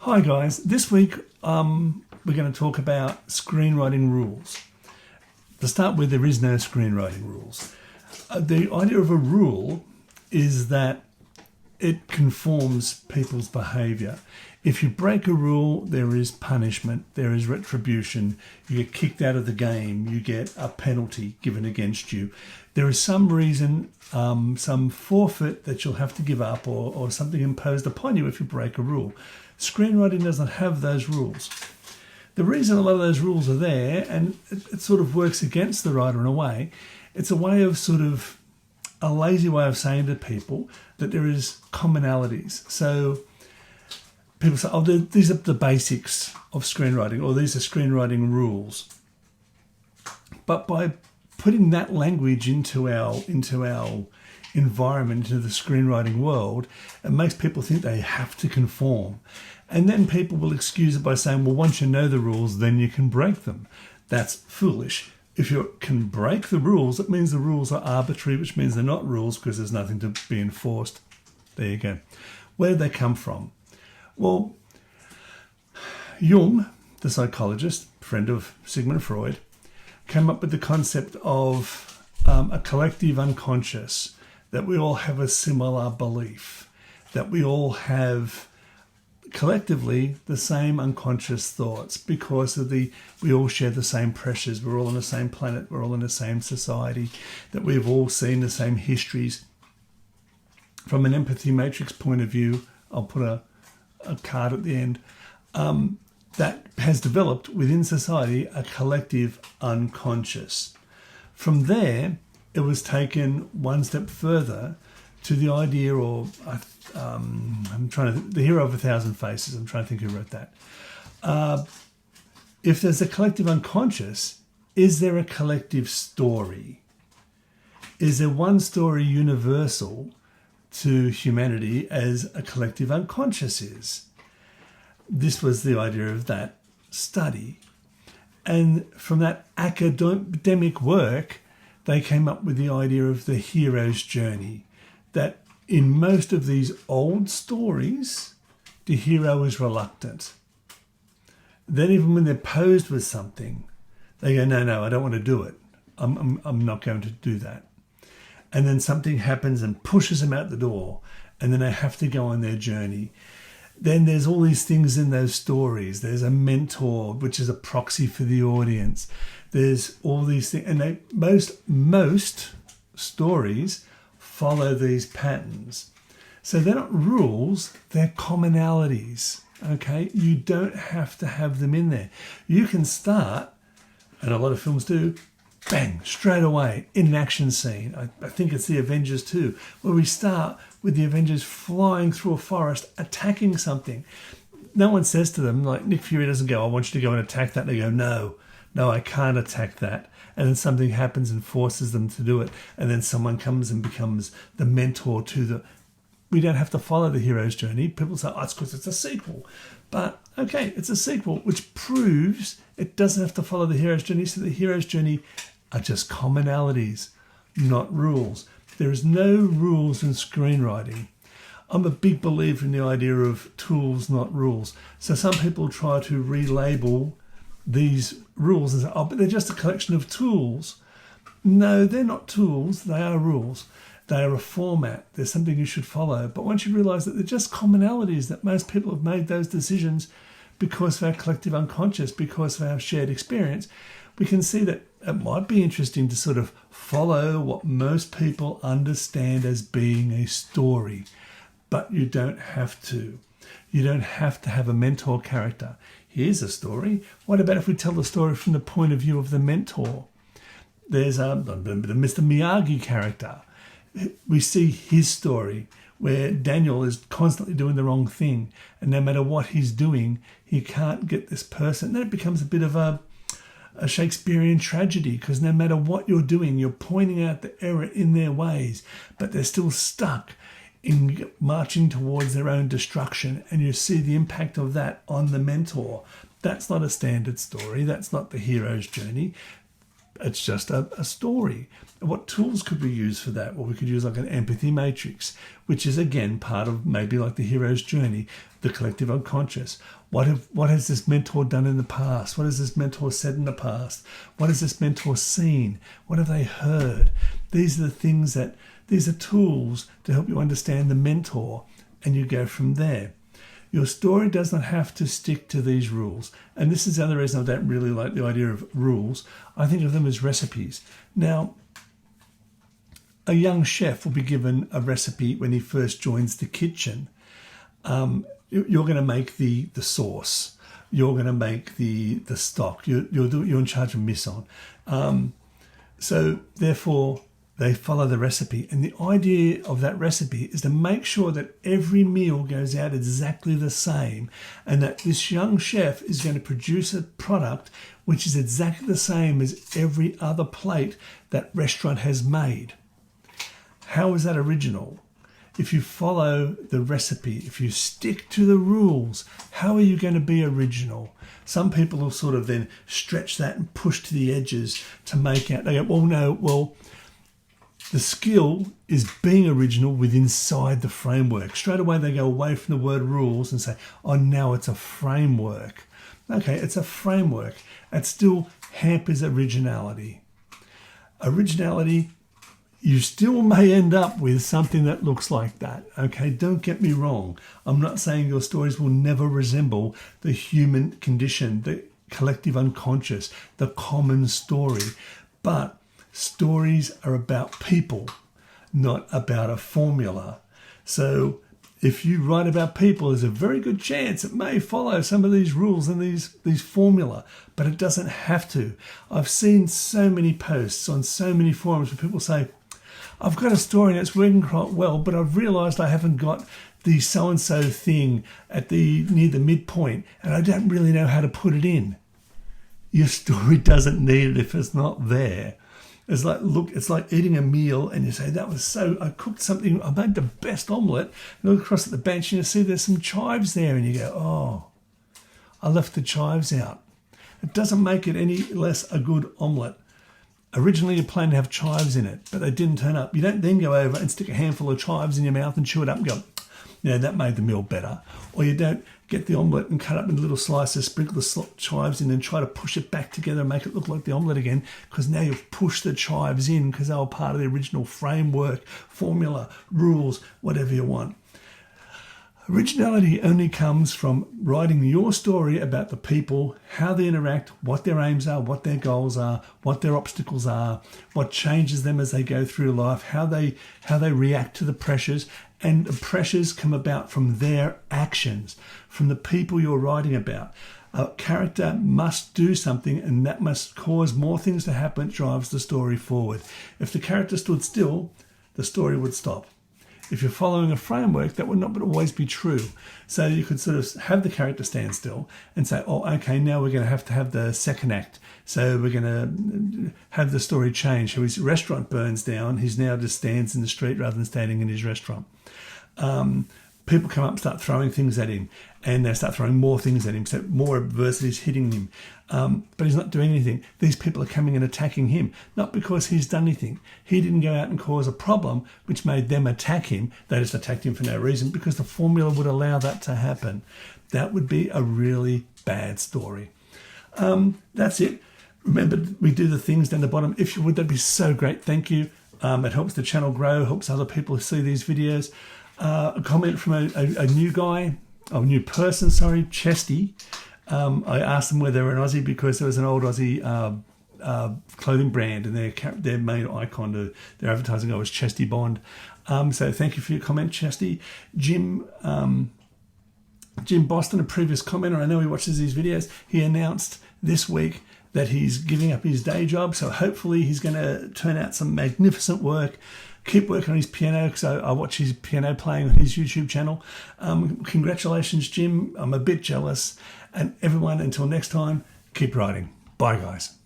Hi guys, this week we're going to talk about screenwriting rules. To start with, there is no screenwriting rules. The idea of a rule is that it conforms people's behaviour. If you break a rule, there is punishment, there is retribution, you get kicked out of the game, you get a penalty given against you. There is some reason, some forfeit that you'll have to give up or something imposed upon you if you break a rule. Screenwriting doesn't have those rules. The reason a lot of those rules are there, and it sort of works against the writer in a way, it's a way of sort of a lazy way of saying to people that there is commonalities. So people say, oh, these are the basics of screenwriting, or these are screenwriting rules. But by putting that language into our environment, into the screenwriting world, it makes people think they have to conform. And then people will excuse it by saying, well, once you know the rules, then you can break them. That's foolish. If you can break the rules, it means the rules are arbitrary, which means they're not rules because there's nothing to be enforced. There you go. Where did they come from? Well, Jung, the psychologist, friend of Sigmund Freud, came up with the concept of a collective unconscious, that we all have a similar belief, that we all have collectively the same unconscious thoughts because of we all share the same pressures, we're all on the same planet, we're all in the same society, that we've all seen the same histories. From an empathy matrix point of view, I'll put a card at the end, that has developed within society a collective unconscious. From there, it was taken one step further to the idea of, the hero of 1,000 faces, I'm trying to think who wrote that. If there's a collective unconscious, is there a collective story? Is there one story universal to humanity as a collective unconscious is? This was the idea of that study. And from that academic work, they came up with the idea of the hero's journey, that in most of these old stories, the hero is reluctant. Then even when they're posed with something, they go, no, I don't want to do it. I'm not going to do that. And then something happens and pushes them out the door, and then they have to go on their journey. Then there's all these things in those stories. There's a mentor, which is a proxy for the audience. There's all these things. And most stories follow these patterns. So they're not rules, they're commonalities. Okay? You don't have to have them in there. You can start, and a lot of films do, bang, straight away in an action scene. I think it's the Avengers too, where we start with the Avengers flying through a forest, attacking something. No one says to them, like Nick Fury doesn't go, I want you to go and attack that. They go, no, I can't attack that. And then something happens and forces them to do it. And then someone comes and becomes the mentor to the... We don't have to follow the hero's journey. People say, oh, it's because it's a sequel. But, okay, it's a sequel, which proves it doesn't have to follow the hero's journey. So the hero's journey are just commonalities, not rules. There is no rules in screenwriting. I'm a big believer in the idea of tools, not rules. So some people try to relabel these rules and say, oh, but they're just a collection of tools. No, they're not tools. They are rules. They are a format. There's something you should follow. But once you realise that they're just commonalities, that most people have made those decisions because of our collective unconscious, because of our shared experience, we can see that it might be interesting to sort of follow what most people understand as being a story. But you don't have to. You don't have to have a mentor character. Here's a story. What about if we tell the story from the point of view of the mentor? There's the Mr. Miyagi character. We see his story where Daniel is constantly doing the wrong thing. And no matter what he's doing, he can't get this person. Then it becomes a bit of a Shakespearean tragedy, because no matter what you're doing, you're pointing out the error in their ways, but they're still stuck in marching towards their own destruction, and you see the impact of that on the mentor. That's not a standard story. That's not the hero's journey. It's just a story. What tools could we use for that? Well, we could use like an empathy matrix, which is again part of maybe like the hero's journey, the collective unconscious. What has this mentor done in the past? What has this mentor said in the past? What has this mentor seen? What have they heard? These are the things these are tools to help you understand the mentor, and you go from there. Your story does not have to stick to these rules. And this is the other reason I don't really like the idea of rules. I think of them as recipes. Now, a young chef will be given a recipe when he first joins the kitchen. You're going to make the sauce. You're going to make the stock. You're in charge of mise en. So therefore, they follow the recipe. And the idea of that recipe is to make sure that every meal goes out exactly the same, and that this young chef is going to produce a product which is exactly the same as every other plate that restaurant has made. How is that original? If you follow the recipe, if you stick to the rules, how are you going to be original? Some people will sort of then stretch that and push to the edges to make out. They go, the skill is being original inside the framework. Straight away they go away from the word rules and say, oh, now it's a framework. Okay, it's a framework. It still hampers originality. Originality, you still may end up with something that looks like that. Okay, don't get me wrong. I'm not saying your stories will never resemble the human condition, the collective unconscious, the common story. But stories are about people, not about a formula. So if you write about people, there's a very good chance it may follow some of these rules and these formula, but it doesn't have to. I've seen so many posts on so many forums where people say, I've got a story and it's working quite well, but I've realised I haven't got the so-and-so thing near the midpoint, and I don't really know how to put it in. Your story doesn't need it if it's not there. It's like eating a meal and you say, I cooked something, I made the best omelette, and look across at the bench and you see there's some chives there, and you go, oh, I left the chives out. It doesn't make it any less a good omelette. Originally you planned to have chives in it, but they didn't turn up. You don't then go over and stick a handful of chives in your mouth and chew it up and go, that made the meal better. Or you don't get the omelette and cut up into little slices, sprinkle the chives in and try to push it back together and make it look like the omelette again, because now you've pushed the chives in because they were part of the original framework, formula, rules, whatever you want. Originality only comes from writing your story about the people, how they interact, what their aims are, what their goals are, what their obstacles are, what changes them as they go through life, how they react to the pressures. And the pressures come about from their actions, from the people you're writing about. A character must do something, and that must cause more things to happen. It drives the story forward. If the character stood still, the story would stop. If you're following a framework, that would not always be true. So you could sort of have the character stand still and say, oh, okay, now we're going to have the second act. So we're going to have the story change. So his restaurant burns down. He now just stands in the street rather than standing in his restaurant. People come up and start throwing things at him, and they start throwing more things at him, so more adversity is hitting him. But he's not doing anything. These people are coming and attacking him, not because he's done anything. He didn't go out and cause a problem which made them attack him. They just attacked him for no reason, because the formula would allow that to happen. That would be a really bad story. That's it. Remember, we do the things down the bottom. If you would, that'd be so great. Thank you. It helps the channel grow, helps other people see these videos. A comment from a new person, Chesty. I asked them whether they were an Aussie because there was an old Aussie clothing brand, and their main icon to their advertising was Chesty Bond. So thank you for your comment, Chesty. Jim Boston, a previous commenter, I know he watches these videos. He announced this week that he's giving up his day job, so hopefully he's going to turn out some magnificent work. Keep working on his piano, because I watch his piano playing on his YouTube channel. Congratulations, Jim. I'm a bit jealous. And everyone, until next time, keep writing. Bye, guys.